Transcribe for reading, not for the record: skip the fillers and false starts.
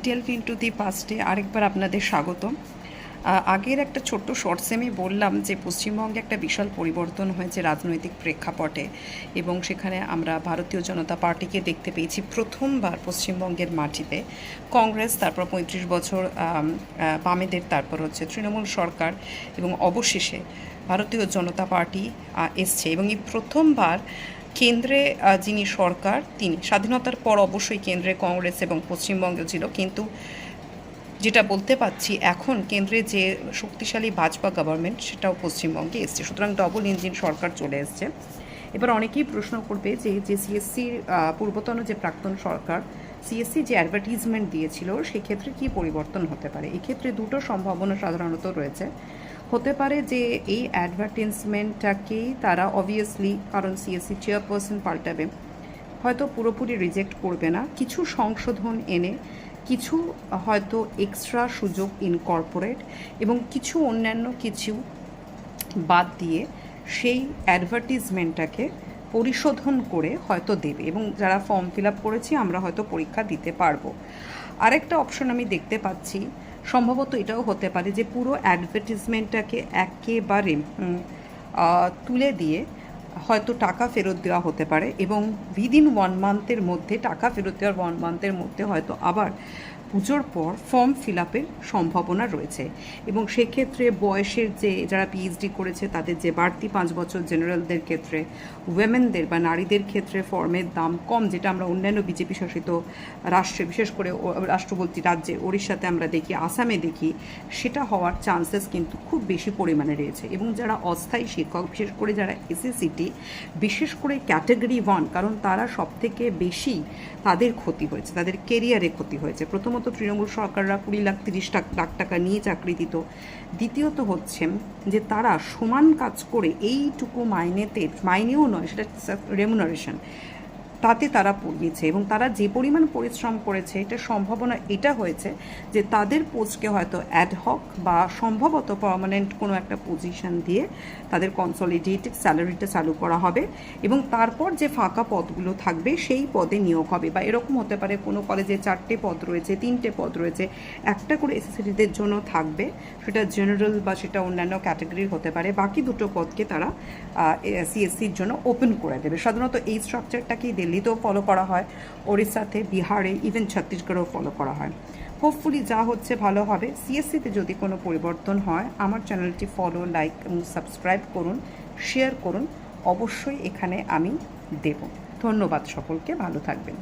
Delve into দি পাস্টে আরেকবার আপনাদের স্বাগত। আগের একটা ছোট্ট শর্টসে আমি বললাম যে পশ্চিমবঙ্গে একটা বিশাল পরিবর্তন হয়েছে রাজনৈতিক প্রেক্ষাপটে, এবং সেখানে আমরা ভারতীয় জনতা পার্টিকে দেখতে পেয়েছি প্রথমবার পশ্চিমবঙ্গের মাটিতে। কংগ্রেস, তারপর ৩৫ বছর বামেদের, তারপর হচ্ছে তৃণমূল সরকার, এবং অবশেষে ভারতীয় জনতা পার্টি এসছে। এবং এই প্রথমবার কেন্দ্রে যিনি সরকার, তিনি স্বাধীনতার পর অবশ্যই কেন্দ্রে কংগ্রেস এবং পশ্চিমবঙ্গে ছিল, কিন্তু যেটা বলতে পাচ্ছি এখন কেন্দ্রে যে শক্তিশালী ভাজপা গভর্নমেন্ট সেটাও পশ্চিমবঙ্গে এসছে, সুতরাং ডবল ইঞ্জিন সরকার চলে এসছে। এবার অনেকেই প্রশ্ন করবে যে সিএসসির পূর্বতন যে প্রাক্তন সরকার সিএসসি যে অ্যাডভার্টিজমেন্ট দিয়েছিল সেক্ষেত্রে কী পরিবর্তন হতে পারে। এক্ষেত্রে দুটো সম্ভাবনা সাধারণত রয়েছে। হতে পারে যে এই অ্যাডভার্টিজমেন্টটাকেই তারা অবভিয়াসলি, কারণ সিএসসি চেয়ারপারসন পাল্টাবে, হয়তো পুরোপুরি রিজেক্ট করবে না, কিছু সংশোধন এনে কিছু হয়তো এক্সট্রা সুযোগ ইনকর্পোরেট এবং কিছু অন্যান্য কিছু বাদ দিয়ে সেই অ্যাডভার্টিজমেন্টটাকে পরিশোধন করে হয়তো দেবে, এবং যারা ফর্ম ফিল আপ করেছি আমরা হয়তো পরীক্ষা দিতে পারবো। আরেকটা অপশন আমি দেখতে পাচ্ছি, সম্ভবত এটাও হতে পারে যে পুরো অ্যাডভার্টিজমেন্টটাকে একেবারে তুলে দিয়ে হয়তো টাকা ফেরত দেওয়া হতে পারে, এবং উইদিন 1 মান্থের মধ্যে, টাকা ফেরত দেওয়ার 1 মান্থের মধ্যে হয়তো আবার পুজোর পর ফর্ম ফিল আপের সম্ভাবনা রয়েছে। এবং সেক্ষেত্রে বয়সের যে যারা পিএইচডি করেছে তাদের যে বাড়তি 5 বছর, জেনারেলদের ক্ষেত্রে, উইমেনদের বা নারীদের ক্ষেত্রে ফর্মের দাম কম, যেটা আমরা অন্যান্য বিজেপি শাসিত রাষ্ট্রে, বিশেষ করে রাষ্ট্রবর্তী রাজ্যে ওড়িশাতে আমরা দেখি, আসামে দেখি, সেটা হওয়ার চান্সেস কিন্তু খুব বেশি পরিমাণে রয়েছে। এবং যারা অস্থায়ী শিক্ষক, বিশেষ করে যারা এসএসসিটি, বিশেষ করে ক্যাটাগরি 1, কারণ তারা সবথেকে বেশি তাদের ক্ষতি হয়েছে, তাদের কেরিয়ারে ক্ষতি হয়েছে। প্রথমত তৃণমূল সরকাররা 20 লাখ 30 লাখ টাকা নিয়ে চাকরি দিত। দ্বিতীয়ত হচ্ছে যে তারা সমান কাজ করে এইটুকু মাইনেও নয়, সেটা রেমুনারেশন, তাতে তারা পড়িয়েছে, এবং তারা যে পরিমাণ পরিশ্রম করেছে এটা সম্ভাবনা এটা হয়েছে যে তাদের পোস্টকে হয়তো অ্যাডহক বা সম্ভবত পার্মানেন্ট কোনো একটা পজিশন দিয়ে তাদের কনসলিডেটেড স্যালারিটা চালু করা হবে, এবং তারপর যে ফাঁকা পদগুলো থাকবে সেই পদে নিয়োগ হবে। বা এরকম হতে পারে কোনো কলেজে 4টে পদ রয়েছে, 3টে পদ রয়েছে, একটা করে এসএসসিদের জন্য থাকবে, সেটা জেনারেল বা সেটা অন্যান্য ক্যাটাগরির হতে পারে, বাকি দুটো পদকে তারা সিএসসির জন্য ওপেন করে দেবে। সাধারণত এই স্ট্রাকচারটাকেই দিল্লিতেও ফলো করা হয়, ওড়িশাতে, বিহারে, ইভেন ছত্তিশগড়েও ফলো করা হয়। হোপফুলি যা হচ্ছে ভালো হবে। সিএসসিতে যদি কোনো পরিবর্তন হয় আমার চ্যানেলটি ফলো, লাইক এবং সাবস্ক্রাইব করুন, শেয়ার করুন, অবশ্যই এখানে আমি দেব। ধন্যবাদ সকলকে, ভালো থাকবেন।